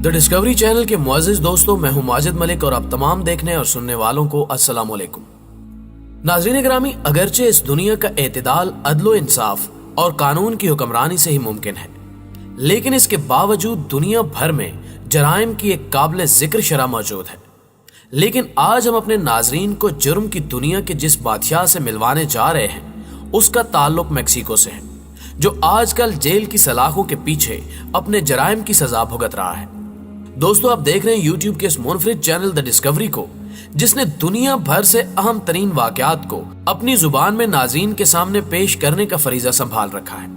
The discovery channel के मुअज़्ज़िज़ दोस्तों, मैं हूं माजिद मलिक और आप तमाम देखने और सुनने वालों को अस्सलाम वालेकुम। नाज़रीन गिरामी, अगरचे इस दुनिया का एतदाल अदलो इंसाफ और कानून की हुक्मरानी से ही मुमकिन है, लेकिन इसके बावजूद दुनिया भर में जराइम की एक काबिल जिक्र शरह मौजूद है। लेकिन आज हम अपने नाजरीन को जुर्म की दुनिया के जिस बादशाह से मिलवाने जा रहे हैं उसका ताल्लुक मैक्सिको से है, जो आजकल जेल की सलाखों के पीछे अपने जराइम की सजा भुगत रहा है। दोस्तों, आप देख रहे हैं यूट्यूब के इस मुनफरिद चैनल द डिस्कवरी को, जिसने दुनिया भर से अहम तरीन वाकयात को अपनी जुबान में नाज़रीन के सामने पेश करने का फरीजा संभाल रखा है।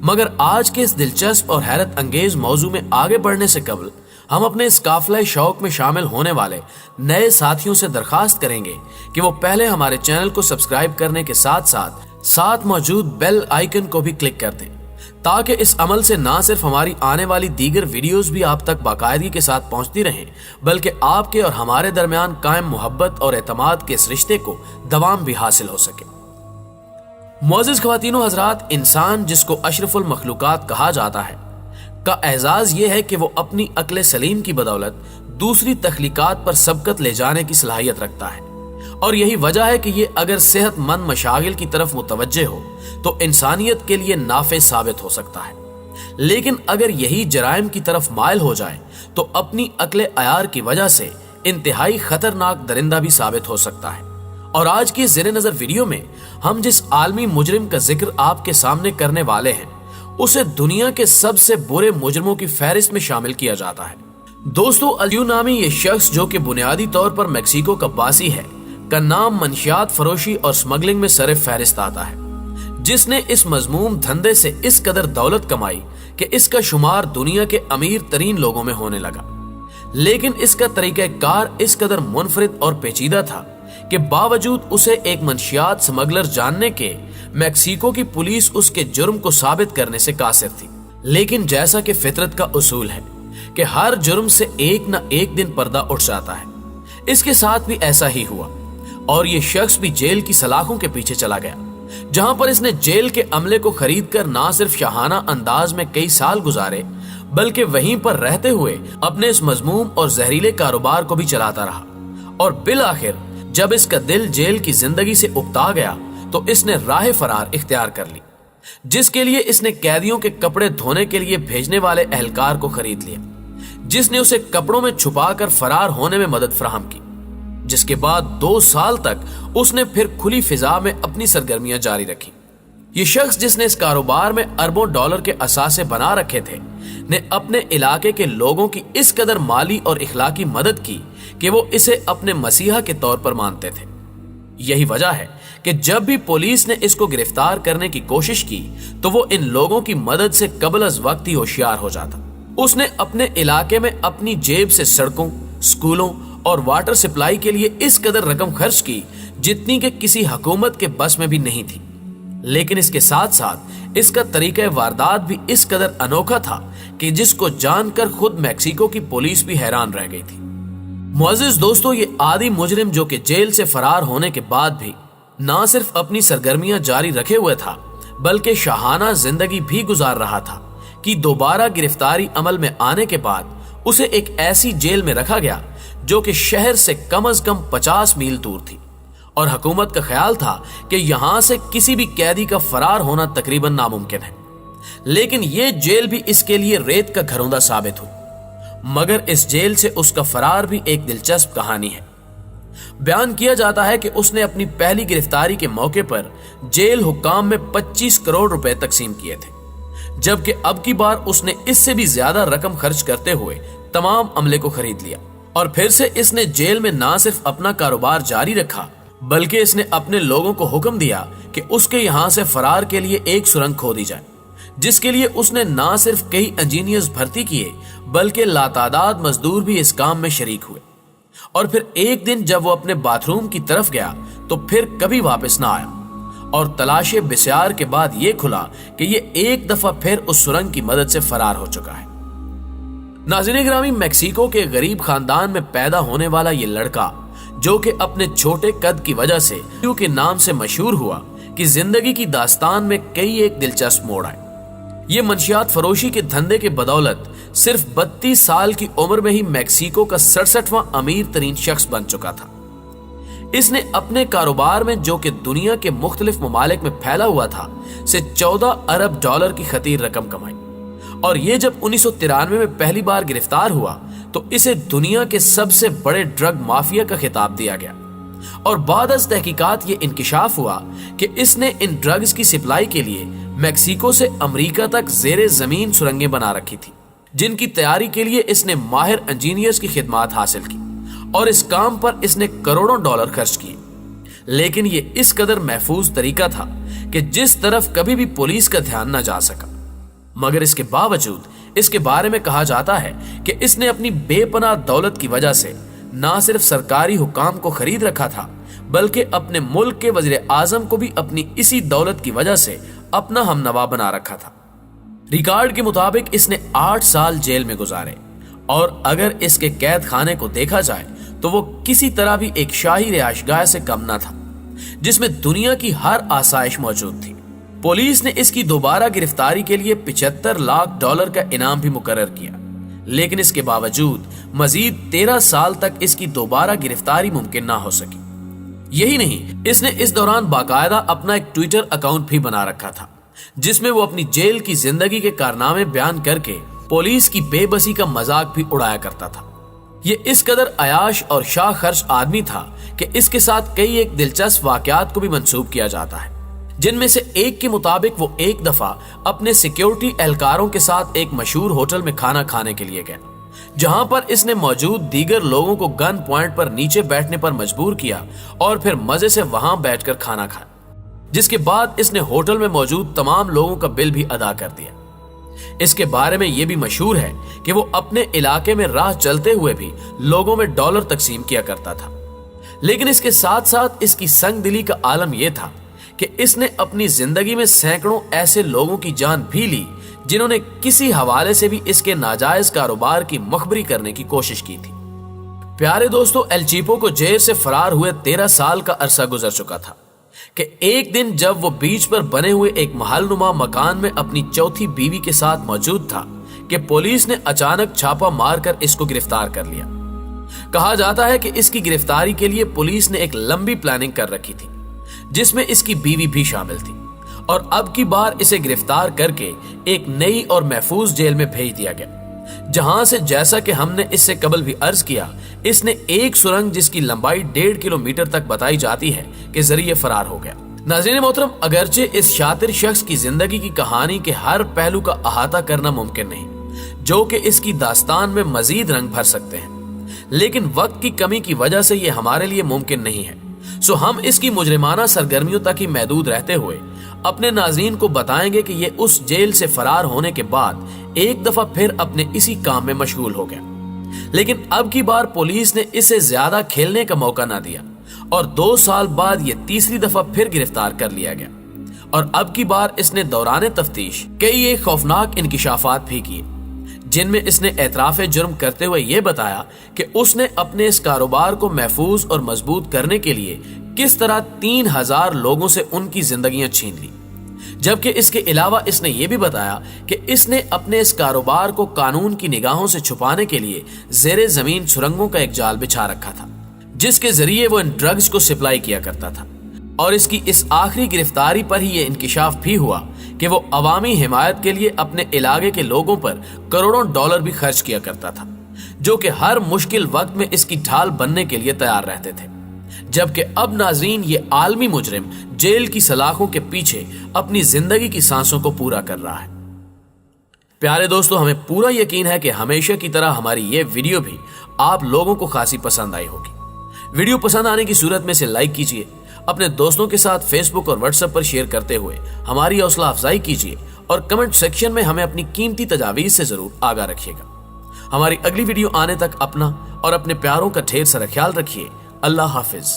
मगर आज के इस दिलचस्प और हैरत अंगेज मौजू में आगे बढ़ने से कबल हम अपने इस काफिला शौक में शामिल होने वाले नए साथियों से दरखास्त करेंगे कि वो पहले हमारे चैनल को सब्सक्राइब करने के साथ मौजूद बेल आइकन को भी क्लिक कर दें, ताकि इस अमल से ना सिर्फ हमारी आने वाली दीगर वीडियोस भी आप तक बाकायदगी के साथ पहुंचती रहें, बल्कि आपके और हमारे दरमियान कायम मोहब्बत और एतमाद के इस रिश्ते को दवाम भी हासिल हो सके। मुअज़्ज़िज़ ख़वातीनो हज़रात, इंसान जिसको अशरफुल मखलूक़ात कहा जाता है का एजाज ये है कि वो अपनी अक्ल सलीम की बदौलत दूसरी तख्लीकात पर सबकत ले जाने की सलाहियत रखता है, और यही वजह है कि ये अगर सेहतमंद मशागिल की तरफ मुतवज्जे हो तो इंसानियत के लिए नाफे साबित हो सकता है। लेकिन अगर यही जराइम की तरफ मायल हो जाए तो अपनी अक्ल अयार की वजह से इंतहाई खतरनाक दरिंदा भी साबित हो सकता है। और आज की ज़ेरे नजर वीडियो में हम जिस आलमी मुजरिम का जिक्र आपके सामने करने वाले हैं उसे दुनिया के सबसे बुरे मुजरिमों की फहरिस्त में शामिल किया जाता है। दोस्तों, अल्यू नामी ये शख्स, जो कि बुनियादी तौर पर मैक्सिको का बासी है, का नाम मंशियात फरोशी और स्मगलिंग में सरे फहरिस्त आता है, जिसने इस मजमूम धंधे से इस कदर दौलत कमाई कि इसका शुमार दुनिया के अमीर तरीन लोगों में होने लगा। लेकिन इसका तरीक़ाकार इस कदर मुनफरिद और पेचीदा था कि बावजूद उसे एक मंशियात स्मगलर जानने के मैक्सिको की पुलिस उसके जुर्म को साबित करने से कासिर थी। लेकिन जैसा कि फितरत का उसूल है कि हर जुर्म से एक न एक दिन पर्दा उठ जाता है, इसके साथ भी ऐसा ही हुआ और ये शख्स भी जेल की सलाखों के पीछे चला गया, जहां पर इसने जेल के अमले को खरीद कर ना सिर्फ शाहाना अंदाज में कई साल गुजारे, बल्कि वहीं पर रहते हुए अपने इस मजमूम और जहरीले कारोबार को भी चलाता रहा। और बिल आखिर जब इसका दिल जेल की जिंदगी से उकता गया तो इसने राह फरार इख्तियार कर ली, जिसके लिए इसने कैदियों के कपड़े धोने के लिए भेजने वाले एहलकार को खरीद लिया, जिसने उसे कपड़ों में छुपाकर फरार होने में मदद फराहम की। जिसके बाद 2 साल तक उसने फिर खुली फिजा में अपनी सरगर्मियां जारी रखी। ये शख्स, जिसने इस कारोबार में अरबों डॉलर के असासे बना रखे थे, ने अपने इलाके के लोगों की इस कदर माली और इखलाकी मदद की कि वो इसे अपने मसीहा के तौर पर मानते थे। यही वजह है कि जब भी पुलिस ने इसको गिरफ्तार करने की कोशिश की तो वो इन लोगों की मदद से कबल अज वक्त ही होशियार हो जाता। उसने अपने इलाके में अपनी जेब से सड़कों, स्कूलों और वाटर सप्लाई के लिए इस कदर रकम खर्च की जितनी कि किसी हुकूमत के बस में भी नहीं थी। लेकिन इसके साथ साथ इसका तरीका वारदात भी इस कदर अनोखा था कि जिसको जानकर खुद मैक्सिको की पुलिस भी हैरान रह गई थी। मुअज़्ज़िज़ दोस्तों, ये आदी मुजरिम, जो कि जेल से फरार होने के बाद भी ना सिर्फ अपनी सरगर्मियां जारी रखे हुए था, बल्कि शाहाना जिंदगी भी गुजार रहा था कि दोबारा गिरफ्तारी अमल में आने के बाद उसे एक ऐसी जेल में रखा गया जो कि शहर से कम से कम 50 मील दूर थी, और हुकूमत का ख्याल था कि यहां से किसी भी कैदी का फरार होना तकरीबन नामुमकिन है। लेकिन यह जेल भी इसके लिए रेत का घरौंदा साबित हुई। मगर इस जेल से उसका फरार भी एक दिलचस्प कहानी है। बयान किया जाता है कि उसने अपनी पहली गिरफ्तारी के मौके पर जेल हुक्काम में 25 करोड़ रुपए तकसीम किए थे, जबकि अब की बार उसने इससे भी ज्यादा रकम खर्च करते हुए तमाम अमले को खरीद लिया। और फिर से इसने जेल में ना सिर्फ अपना कारोबार जारी रखा, बल्कि इसने अपने लोगों को हुक्म दिया कि उसके यहां से फरार के लिए एक सुरंग खोदी जाए, जिसके लिए उसने ना सिर्फ कई इंजीनियर्स भर्ती किए, बल्कि लातादाद मजदूर भी इस काम में शरीक हुए। और फिर एक दिन जब वो अपने बाथरूम की तरफ गया तो फिर कभी वापस ना आया, और तलाशे बिस्यार के बाद ये खुला कि ये एक दफा फिर उस सुरंग की मदद से फरार हो चुका है। नाज़रीन गिरामी, मैक्सिको के गरीब खानदान में पैदा होने वाला ये लड़का, जो कि अपने छोटे कद की वजह से के नाम से मशहूर हुआ, कि जिंदगी की दास्तान में कई एक दिलचस्प मोड़ आए। ये मंशियात फरोशी के धंधे के बदौलत सिर्फ 32 साल की उम्र में ही मैक्सिको का 67वां अमीर तरीन शख्स बन चुका था। इसने अपने कारोबार में, जो कि दुनिया के मुख्तलिफ ममालिक में फैला हुआ था, से 14 अरब डॉलर की खतीर रकम कमाई। और ये जब 1993 में पहली बार गिरफ्तार हुआ तो इसे दुनिया के सबसे बड़े ड्रग माफिया का खिताब दिया गया। और बाद अज़ तहकीकात ये इंकिशाफ हुआ कि इसने इन ड्रग्स की सप्लाई के लिए मैक्सिको से अमेरिका तक ज़ेरे ज़मीन सुरंगें बना रखी थी, जिनकी तैयारी के लिए इसने माहिर इंजीनियर्स की खिदमत हासिल की और इस काम पर इसने करोड़ों डॉलर खर्च किए। लेकिन ये इस कदर महफूज तरीका था कि जिस तरफ कभी भी पुलिस का ध्यान न जा सका। मगर इसके बावजूद इसके बारे में कहा जाता है कि इसने अपनी बेपनाह दौलत की वजह से ना सिर्फ सरकारी हुकाम को खरीद रखा था, बल्कि अपने मुल्क के वज़ीर आज़म को भी अपनी इसी दौलत की वजह से अपना हमनवा बना रखा था। रिकॉर्ड के मुताबिक इसने 8 साल जेल में गुजारे और अगर इसके कैद खाने को देखा जाए तो वो किसी तरह भी एक शाही रिहाइशगाह से कम न था, जिसमें दुनिया की हर आसाइश मौजूद थी। पुलिस ने इसकी दोबारा गिरफ्तारी के लिए 75 लाख डॉलर का इनाम भी मुकर्रर किया, लेकिन इसके बावजूद मजीद 13 साल तक इसकी दोबारा गिरफ्तारी मुमकिन ना हो सकी। यही नहीं, इसने इस दौरान बाकायदा अपना एक ट्विटर अकाउंट भी बना रखा था, जिसमें वो अपनी जेल की जिंदगी के कारनामे बयान करके पुलिस की बेबसी का मजाक भी उड़ाया करता था। ये इस कदर अयाश और शाह खर्च आदमी था कि इसके साथ कई एक दिलचस्प वाकयात को भी मंसूब किया जाता है, जिनमें से एक के मुताबिक वो एक दफा अपने सिक्योरिटी एहलकारों के साथ एक मशहूर होटल में खाना खाने के लिए गया, जहां पर इसने मौजूद दीगर लोगों को गन पॉइंट पर नीचे बैठने पर मजबूर किया और फिर मजे से वहां बैठकर खाना खाया, जिसके बाद इसने होटल में मौजूद तमाम लोगों का बिल भी अदा कर दिया। इसके बारे में यह भी मशहूर है कि वो अपने इलाके में राह चलते हुए भी लोगों में डॉलर तकसीम किया करता था। लेकिन इसके साथ साथ इसकी संग दिली का आलम यह था कि इसने अपनी जिंदगी में सैकड़ों ऐसे लोगों की जान भी ली जिन्होंने किसी हवाले से भी इसके नाजायज कारोबार की मखबरी करने की कोशिश की थी। प्यारे दोस्तों, एल चीपो को जेल से फरार हुए 13 साल का अरसा गुजर चुका था कि एक दिन जब वो बीच पर बने हुए एक महलनुमा मकान में अपनी चौथी बीवी के साथ मौजूद था कि पुलिस ने अचानक छापा मारकर इसको गिरफ्तार कर लिया। कहा जाता है कि इसकी गिरफ्तारी के लिए पुलिस ने एक लंबी प्लानिंग कर रखी थी, जिसमें इसकी बीवी भी शामिल थी, और अब की बार इसे गिरफ्तार करके एक नई और महफूज जेल में भेज दिया गया, जहां से, जैसा कि हमने इससे कबल भी अर्ज किया, इसने एक सुरंग जिसकी लंबाई 1.5 किलोमीटर तक बताई जाती है के जरिए फरार हो गया। नाज़रीन मोहतरम, अगरचे इस शातिर शख्स की जिंदगी की कहानी के हर पहलू का अहाता करना मुमकिन नहीं, जो कि इसकी दास्तान में मजीद रंग भर सकते हैं, लेकिन वक्त की कमी की वजह से ये हमारे लिए मुमकिन नहीं है। सो हम इसकी मुजरिमाना सरगर्मियों तक ही महदूद रहते हुए अपने नाज़रीन को बताएंगे कि ये उस जेल से फरार होने के बाद एक दफा फिर अपने इसी काम में मशगूल हो गया, लेकिन अब की बार पुलिस ने इसे ज्यादा खेलने का मौका ना दिया और 2 साल बाद ये तीसरी दफा फिर गिरफ्तार कर लिया गया। और अब की बार इसने दौरान तफ्तीश कई एक खौफनाक इंकिशाफात भी किए, जिनमें इसने एतराफ़ जुर्म करते हुए ये बताया कि उसने अपने इस कारोबार को महफूज और मजबूत करने के लिए किस तरह 3000 लोगों से उनकी जिंदगियां छीन ली। जबकि इसके अलावा इसने ये भी बताया कि इसने अपने इस कारोबार को कानून की निगाहों से छुपाने के लिए ज़ेरे ज़मीन सुरंगों का एक जाल बिछा रखा था, जिसके जरिए वो इन ड्रग्स को सप्लाई किया करता था। और इसकी इस आखिरी गिरफ्तारी पर ही ये इंकिशाफ भी हुआ कि वो अवामी हिमायत के लिए अपने इलाके के लोगों पर करोड़ों डॉलर भी खर्च किया करता था, जो कि हर मुश्किल वक्त में इसकी ढाल बनने के लिए तैयार रहते थे। जबकि अब नाज़रीन, ये आलमी मुजरिम जेल की सलाखों के पीछे अपनी जिंदगी की सांसों को पूरा कर रहा है। प्यारे दोस्तों, हमें पूरा यकीन है कि हमेशा की तरह हमारी ये वीडियो भी आप लोगों को खासी पसंद आई होगी। वीडियो पसंद आने की सूरत में इसे लाइक कीजिए, अपने दोस्तों के साथ फेसबुक और व्हाट्सएप पर शेयर करते हुए हमारी हौसला अफजाई कीजिए और कमेंट सेक्शन में हमें अपनी कीमती तजावीज़ से जरूर आगाह रखिएगा। हमारी अगली वीडियो आने तक अपना और अपने प्यारों का ढेर सारा ख्याल रखिए। अल्लाह हाफिज।